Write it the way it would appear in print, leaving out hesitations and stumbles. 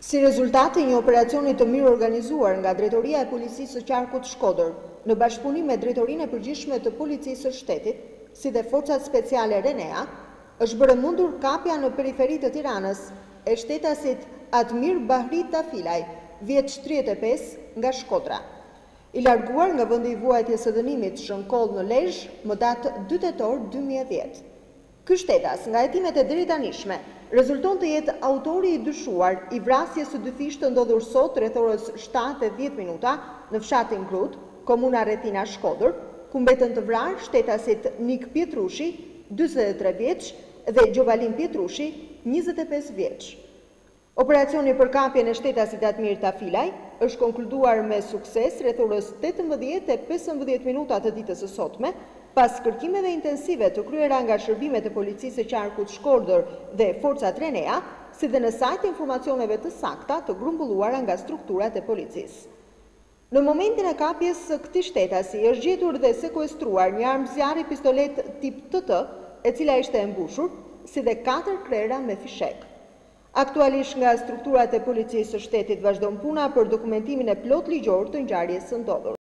Si rezultat të një operacioni të mirë organizuar nga Drejtoria e Policisë së Qarkut Shkodër, në bashkëpunim me Drejtorinë e Përgjithshme të Policisë së Shtetit, si dhe Forcat Speciale Renea, është bërë mundur kapja në periferi të Tiranës e shtetasit Admir Bahri Tafilaj, vjeç 35, nga Shkodra, i larguar nga vendi i vuajtjes së dënimit Shënkoll në Lezhë më datë 2 tetor 2010. Ky shtetas, nga hetimet e deritanishme, rezulton të jetë autori i dyshuar i vrasjes së dy fish të ndodhur sot rreth orës 7:10 minuta në fshatin Krut, komuna Rethina Shkodër, ku mbetën të vrarë shtetasit Nik Pietrushi, 43 vjeç, dhe Gjovalin Pietrushi, 25 vjeç. Operacioni për kapjen e shtetasit Admir Tafilaj është konkluduar me sukses rreth orës 18:15 minuta të ditës së sotme, pas kërkimeve intensive të kryera nga shërbimet e Policisë së Qarkut Shkodër dhe forcat Renea, si dhe në sajt informacioneve të sakta të grumbulluara nga strukturat e policisë. Në momentin e kapjes së këtij shtetasi është gjetur dhe sekuestruar një armë zjarri pistolet tip TT, e cila ishte e mbushur, si dhe 4 krera me fishek. Aktualisht nga strukturat e Policisë së Shtetit vazhdon puna për dokumentimin e plot ligjor të ngjarjes së ndodhur.